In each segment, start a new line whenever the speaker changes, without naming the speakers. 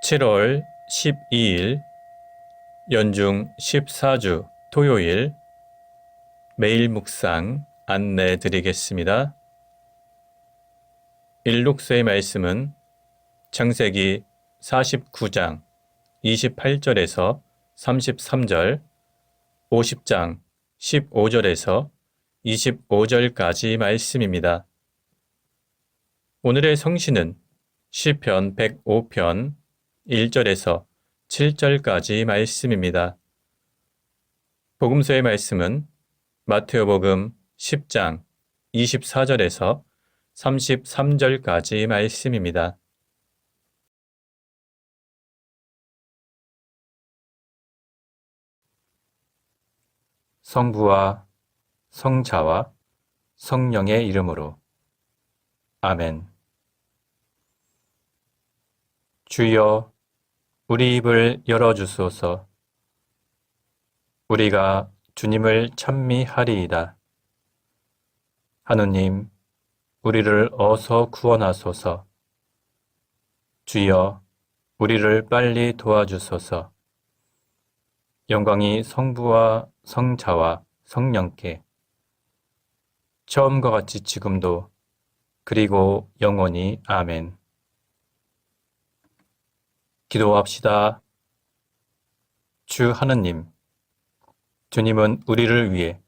7월 12일 연중 14주 토요일 매일 묵상 안내 드리겠습니다. 일룩스의 말씀은 창세기 49장 28절에서 33절, 50장 15절에서 25절까지 말씀입니다. 오늘의 성신은 시편 105편 1절에서 7절까지 말씀입니다. 복음서의 말씀은 마태오복음 10장 24절에서 33절까지 말씀입니다. 성부와 성자와 성령의 이름으로 아멘. 주여, 우리 입을 열어주소서. 우리가 주님을 찬미하리이다. 하느님, 우리를 어서 구원하소서. 주여, 우리를 빨리 도와주소서. 영광이 성부와 성자와 성령께 처음과 같이 지금도 그리고 영원히 아멘. 기도합시다. 주 하느님, 주님은 우리를 위해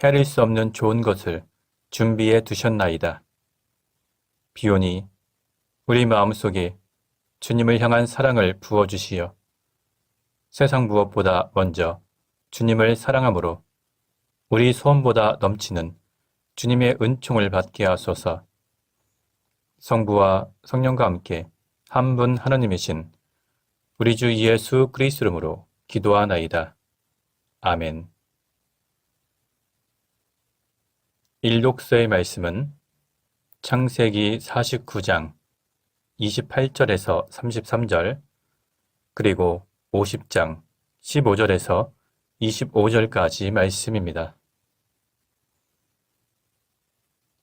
헤아릴 수 없는 좋은 것을 준비해 두셨나이다. 비오니 우리 마음속에 주님을 향한 사랑을 부어주시어 세상 무엇보다 먼저 주님을 사랑함으로 우리 소원보다 넘치는 주님의 은총을 받게 하소서. 성부와 성령과 함께 한 분 하나님이신 우리 주 예수 그리스도 이름으로 기도하나이다. 아멘. 일록서의 말씀은 창세기 49장 28절에서 33절 그리고 50장 15절에서 25절까지 말씀입니다.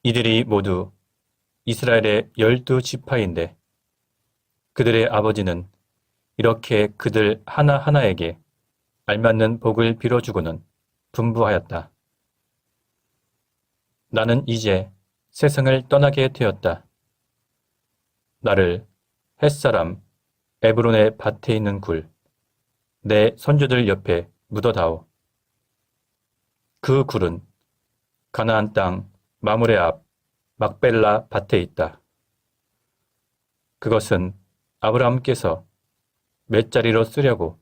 이들이 모두 이스라엘의 12지파인데 그들의 아버지는 이렇게 그들 하나하나에게 알맞는 복을 빌어주고는 분부하였다. 나는 이제 세상을 떠나게 되었다. 나를 햇사람 에브론의 밭에 있는 굴, 내 선조들 옆에 묻어다오. 그 굴은 가나안 땅 마므레 앞 막벨라 밭에 있다. 그것은 아브라함께서 맷자리로 쓰려고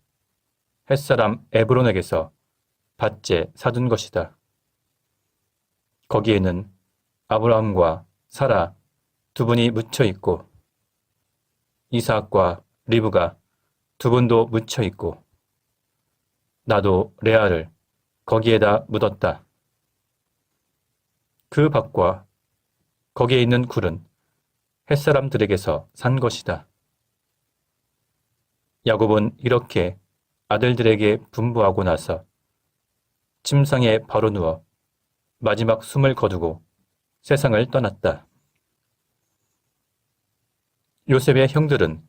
햇사람 에브론에게서 밭째 사둔 것이다. 거기에는 아브라함과 사라 두 분이 묻혀 있고 이삭과 리브가 두 분도 묻혀 있고 나도 레아를 거기에다 묻었다. 그 밭과 거기에 있는 굴은 햇사람들에게서 산 것이다. 야곱은 이렇게 아들들에게 분부하고 나서 침상에 바로 누워 마지막 숨을 거두고 세상을 떠났다. 요셉의 형들은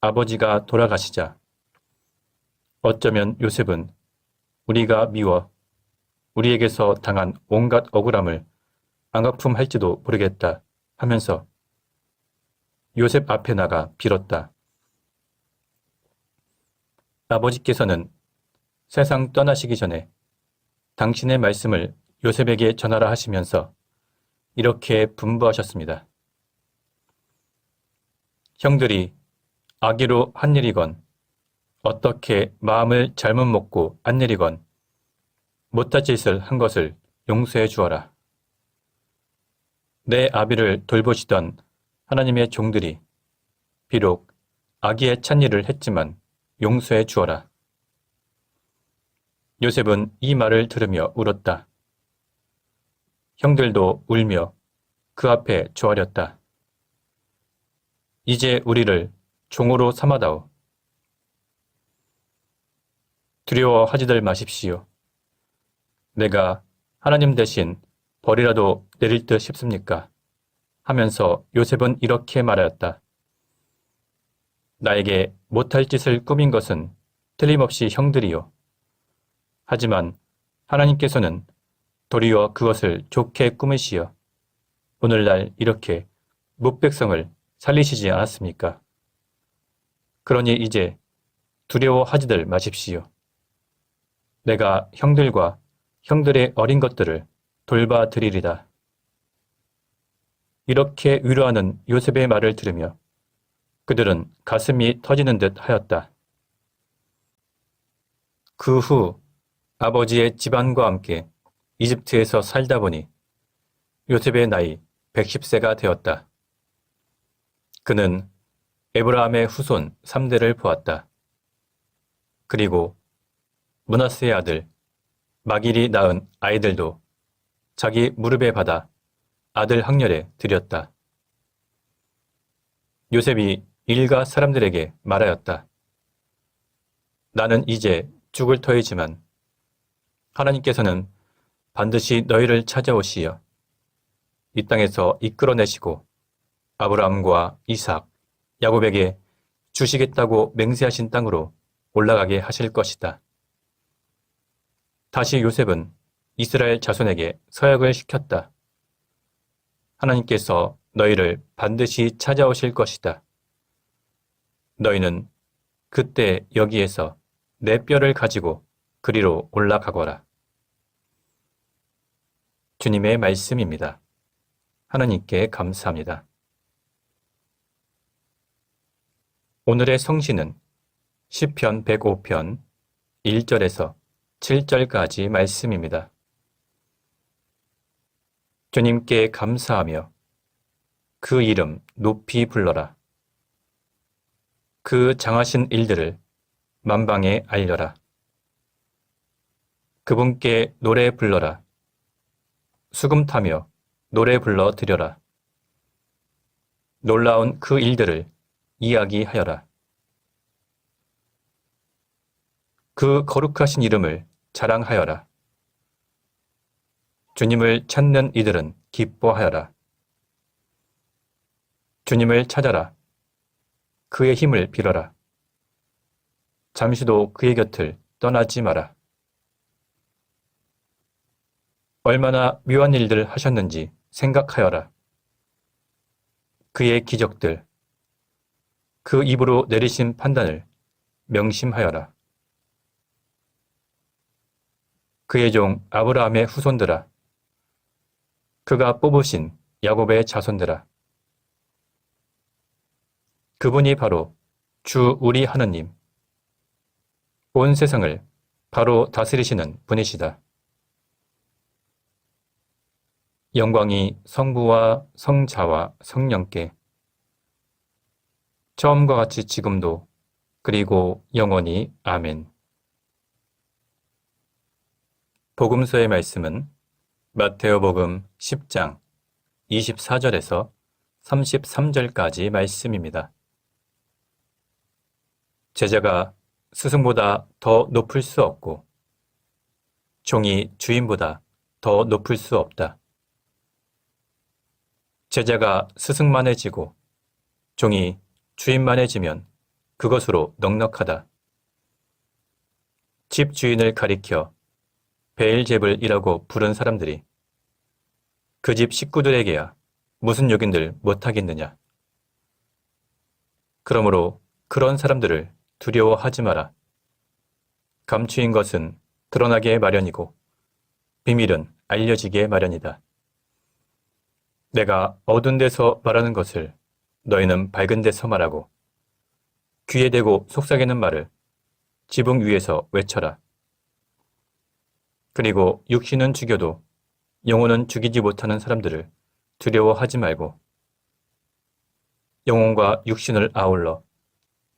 아버지가 돌아가시자 어쩌면 요셉은 우리가 미워 우리에게서 당한 온갖 억울함을 앙하품할지도 모르겠다 하면서 요셉 앞에 나가 빌었다. 아버지께서는 세상 떠나시기 전에 당신의 말씀을 요셉에게 전하라 하시면서 이렇게 분부하셨습니다. 형들이 악의로 한 일이건 어떻게 마음을 잘못 먹고 한 일이건 못할 짓을 한 것을 용서해 주어라. 내 아비를 돌보시던 하나님의 종들이 비록 악의에 찬 일을 했지만 용서해 주어라. 요셉은 이 말을 들으며 울었다. 형들도 울며 그 앞에 조아렸다. 이제 우리를 종으로 삼아다오. 두려워하지들 마십시오. 내가 하나님 대신 벌이라도 내릴 듯 싶습니까? 하면서 요셉은 이렇게 말하였다. 나에게 못할 짓을 꾸민 것은 틀림없이 형들이요. 하지만 하나님께서는 도리어 그것을 좋게 꾸미시어 오늘날 이렇게 뭇백성을 살리시지 않았습니까? 그러니 이제 두려워하지들 마십시오. 내가 형들과 형들의 어린 것들을 돌봐드리리다. 이렇게 위로하는 요셉의 말을 들으며 그들은 가슴이 터지는 듯 하였다. 그 후 아버지의 집안과 함께 이집트에서 살다 보니 요셉의 나이 110세가 되었다. 그는 에브라함의 후손 3대를 보았다. 그리고 므낫세의 아들 마길이 낳은 아이들도 자기 무릎에 받아 아들 학렬에 드렸다. 요셉이 일가 사람들에게 말하였다. 나는 이제 죽을 터이지만 하나님께서는 반드시 너희를 찾아오시어 이 땅에서 이끌어내시고 아브라함과 이삭, 야곱에게 주시겠다고 맹세하신 땅으로 올라가게 하실 것이다. 다시 요셉은 이스라엘 자손에게 서약을 시켰다. 하나님께서 너희를 반드시 찾아오실 것이다. 너희는 그때 여기에서 내 뼈를 가지고 그리로 올라가거라. 주님의 말씀입니다. 하나님께 감사합니다. 오늘의 성시는 시편 105편 1절에서 7절까지 말씀입니다. 주님께 감사하며 그 이름 높이 불러라. 그 장하신 일들을 만방에 알려라. 그분께 노래 불러라. 수금 타며 노래 불러 드려라. 놀라운 그 일들을 이야기하여라. 그 거룩하신 이름을 자랑하여라. 주님을 찾는 이들은 기뻐하여라. 주님을 찾아라. 그의 힘을 빌어라. 잠시도 그의 곁을 떠나지 마라. 얼마나 묘한 일들을 하셨는지 생각하여라. 그의 기적들, 그 입으로 내리신 판단을 명심하여라. 그의 종 아브라함의 후손들아, 그가 뽑으신 야곱의 자손들아, 그분이 바로 주 우리 하느님, 온 세상을 바로 다스리시는 분이시다. 영광이 성부와 성자와 성령께 처음과 같이 지금도 그리고 영원히 아멘. 복음서의 말씀은 마테오복음 10장 24절에서 33절까지 말씀입니다. 제자가 스승보다 더 높을 수 없고 종이 주인보다 더 높을 수 없다. 제자가 스승만해지고 종이 주인만해지면 그것으로 넉넉하다. 집 주인을 가리켜 베엘제불이라고 부른 사람들이 그 집 식구들에게야 무슨 욕인들 못하겠느냐. 그러므로 그런 사람들을 두려워하지 마라. 감추인 것은 드러나게 마련이고 비밀은 알려지게 마련이다. 내가 어두운 데서 말하는 것을 너희는 밝은 데서 말하고 귀에 대고 속삭이는 말을 지붕 위에서 외쳐라. 그리고 육신은 죽여도 영혼은 죽이지 못하는 사람들을 두려워하지 말고 영혼과 육신을 아울러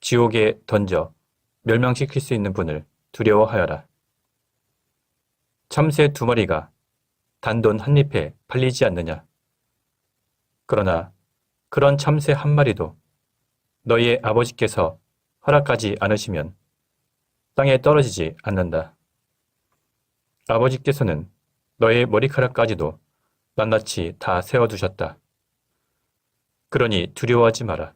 지옥에 던져 멸망시킬 수 있는 분을 두려워하여라. 참새 2마리가 단돈 한 잎에 팔리지 않느냐. 그러나 그런 참새 1마리도 너희의 아버지께서 허락하지 않으시면 땅에 떨어지지 않는다. 아버지께서는 너의 머리카락까지도 낱낱이 다 세워두셨다. 그러니 두려워하지 마라.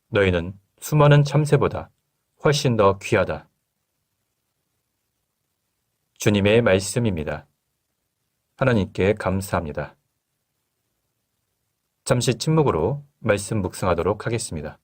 너희는 수많은 참새보다 훨씬 더 귀하다. 주님의 말씀입니다. 하나님께 감사합니다. 잠시 침묵으로 말씀 묵상하도록 하겠습니다.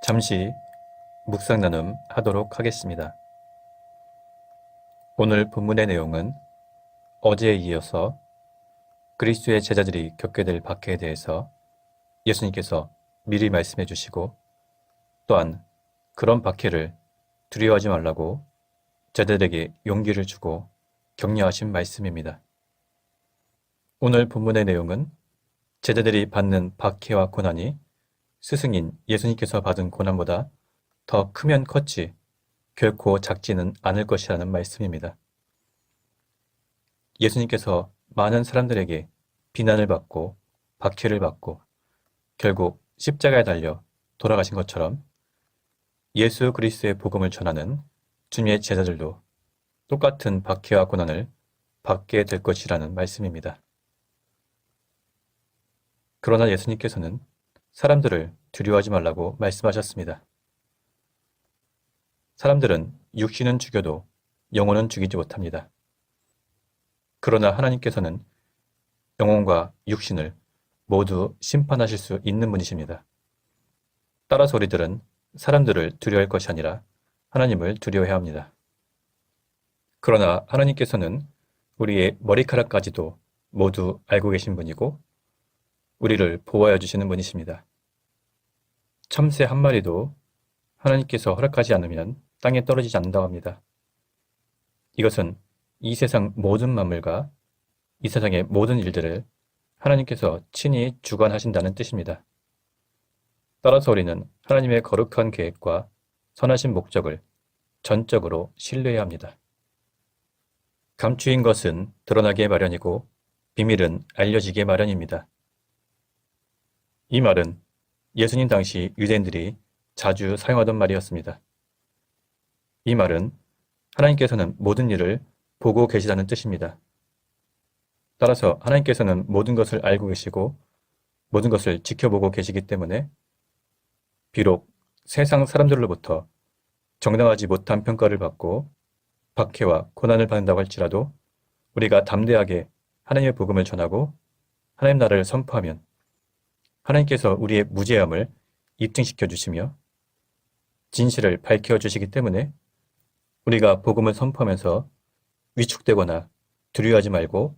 잠시 묵상 나눔 하도록 하겠습니다. 오늘 본문의 내용은 어제에 이어서 그리스도의 제자들이 겪게 될 박해에 대해서 예수님께서 미리 말씀해 주시고 또한 그런 박해를 두려워하지 말라고 제자들에게 용기를 주고 격려하신 말씀입니다. 오늘 본문의 내용은 제자들이 받는 박해와 고난이 스승인 예수님께서 받은 고난보다 더 크면 컸지 결코 작지는 않을 것이라는 말씀입니다. 예수님께서 많은 사람들에게 비난을 받고 박해를 받고 결국 십자가에 달려 돌아가신 것처럼 예수 그리스도의 복음을 전하는 주님의 제자들도 똑같은 박해와 고난을 받게 될 것이라는 말씀입니다. 그러나 예수님께서는 사람들을 두려워하지 말라고 말씀하셨습니다. 사람들은 육신은 죽여도 영혼은 죽이지 못합니다. 그러나 하나님께서는 영혼과 육신을 모두 심판하실 수 있는 분이십니다. 따라서 우리들은 사람들을 두려워할 것이 아니라 하나님을 두려워해야 합니다. 그러나 하나님께서는 우리의 머리카락까지도 모두 알고 계신 분이고 우리를 보호하여 주시는 분이십니다. 참새 한 마리도 하나님께서 허락하지 않으면 땅에 떨어지지 않는다고 합니다. 이것은 이 세상 모든 만물과 이 세상의 모든 일들을 하나님께서 친히 주관하신다는 뜻입니다. 따라서 우리는 하나님의 거룩한 계획과 선하신 목적을 전적으로 신뢰해야 합니다. 감추인 것은 드러나기에 마련이고 비밀은 알려지기에 마련입니다. 이 말은 예수님 당시 유대인들이 자주 사용하던 말이었습니다. 이 말은 하나님께서는 모든 일을 보고 계시다는 뜻입니다. 따라서 하나님께서는 모든 것을 알고 계시고 모든 것을 지켜보고 계시기 때문에 비록 세상 사람들로부터 정당하지 못한 평가를 받고 박해와 고난을 받는다고 할지라도 우리가 담대하게 하나님의 복음을 전하고 하나님 나라를 선포하면 하나님께서 우리의 무죄함을 입증시켜 주시며 진실을 밝혀 주시기 때문에 우리가 복음을 선포하면서 위축되거나 두려워하지 말고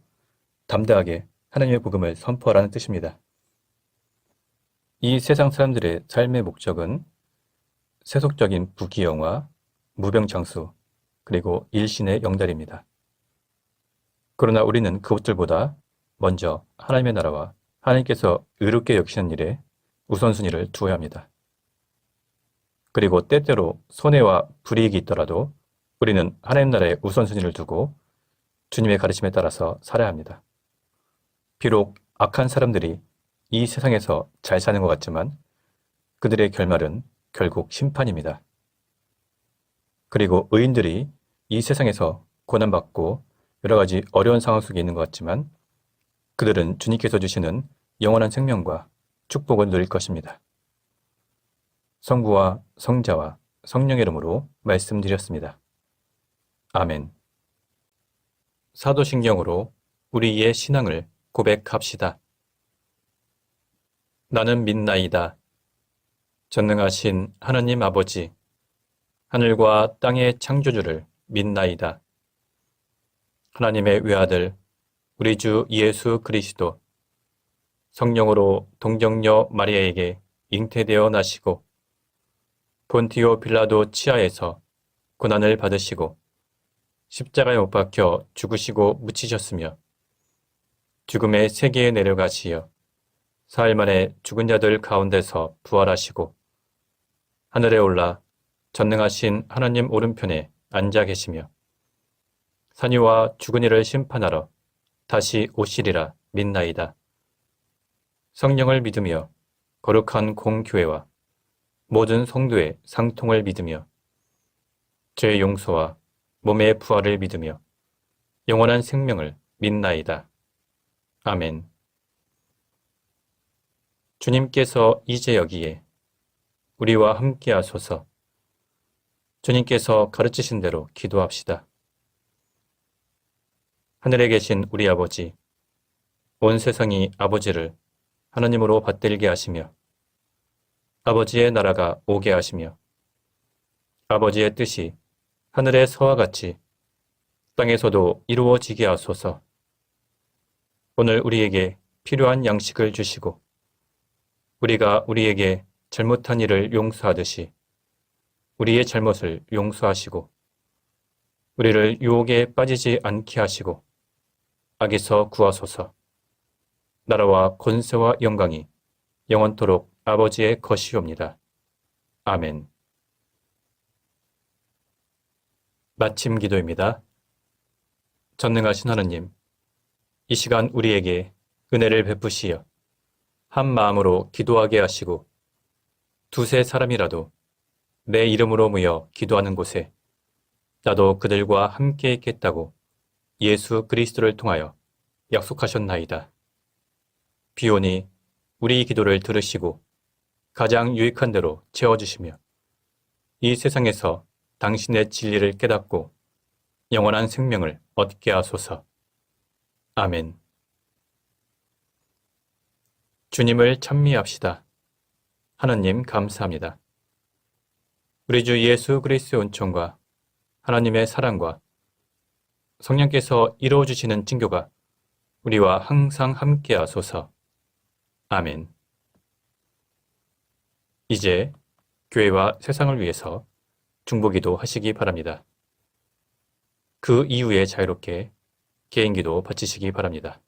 담대하게 하나님의 복음을 선포하라는 뜻입니다. 이 세상 사람들의 삶의 목적은 세속적인 부귀영화, 무병장수, 그리고 일신의 영달입니다. 그러나 우리는 그것들보다 먼저 하나님의 나라와 하나님께서 의롭게 여기시는 일에 우선순위를 두어야 합니다. 그리고 때때로 손해와 불이익이 있더라도 우리는 하나님 나라에 우선순위를 두고 주님의 가르침에 따라서 살아야 합니다. 비록 악한 사람들이 이 세상에서 잘 사는 것 같지만 그들의 결말은 결국 심판입니다. 그리고 의인들이 이 세상에서 고난받고 여러 가지 어려운 상황 속에 있는 것 같지만 그들은 주님께서 주시는 영원한 생명과 축복을 누릴 것입니다. 성부와 성자와 성령의 이름으로 말씀드렸습니다. 아멘. 사도신경으로 우리의 신앙을 고백합시다. 나는 믿나이다. 전능하신 하느님 아버지, 하늘과 땅의 창조주를 믿나이다. 하나님의 외아들, 우리 주 예수 그리스도, 성령으로 동정녀 마리아에게 잉태되어 나시고 본티오 빌라도 치하에서 고난을 받으시고 십자가에 못 박혀 죽으시고 묻히셨으며 죽음의 세계에 내려가시어 사흘 만에 죽은 자들 가운데서 부활하시고 하늘에 올라 전능하신 하나님 오른편에 앉아 계시며 산이와 죽은 이를 심판하러 다시 오시리라 믿나이다. 성령을 믿으며 거룩한 공교회와 모든 성도의 상통을 믿으며 죄의 용서와 몸의 부활을 믿으며 영원한 생명을 믿나이다. 아멘. 주님께서 이제 여기에 우리와 함께 하소서. 주님께서 가르치신 대로 기도합시다. 하늘에 계신 우리 아버지, 온 세상이 아버지를 하나님으로 받들게 하시며 아버지의 나라가 오게 하시며 아버지의 뜻이 하늘에서와 같이 땅에서도 이루어지게 하소서. 오늘 우리에게 필요한 양식을 주시고 우리가 우리에게 잘못한 일을 용서하듯이 우리의 잘못을 용서하시고 우리를 유혹에 빠지지 않게 하시고 악에서 구하소서. 나라와 권세와 영광이 영원토록 아버지의 것이옵니다. 아멘. 마침 기도입니다. 전능하신 하느님, 이 시간 우리에게 은혜를 베푸시어 한 마음으로 기도하게 하시고 두세 사람이라도 내 이름으로 모여 기도하는 곳에 나도 그들과 함께 있겠다고 예수 그리스도를 통하여 약속하셨나이다. 비오니 우리 기도를 들으시고 가장 유익한 대로 채워주시며 이 세상에서 당신의 진리를 깨닫고 영원한 생명을 얻게 하소서. 아멘. 주님을 찬미합시다. 하나님 감사합니다. 우리 주 예수 그리스도의 은총과 하나님의 사랑과 성령께서 이루어주시는 징교가 우리와 항상 함께 하소서. 아멘. 이제 교회와 세상을 위해서 중보기도 하시기 바랍니다. 그 이후에 자유롭게 개인기도 바치시기 바랍니다.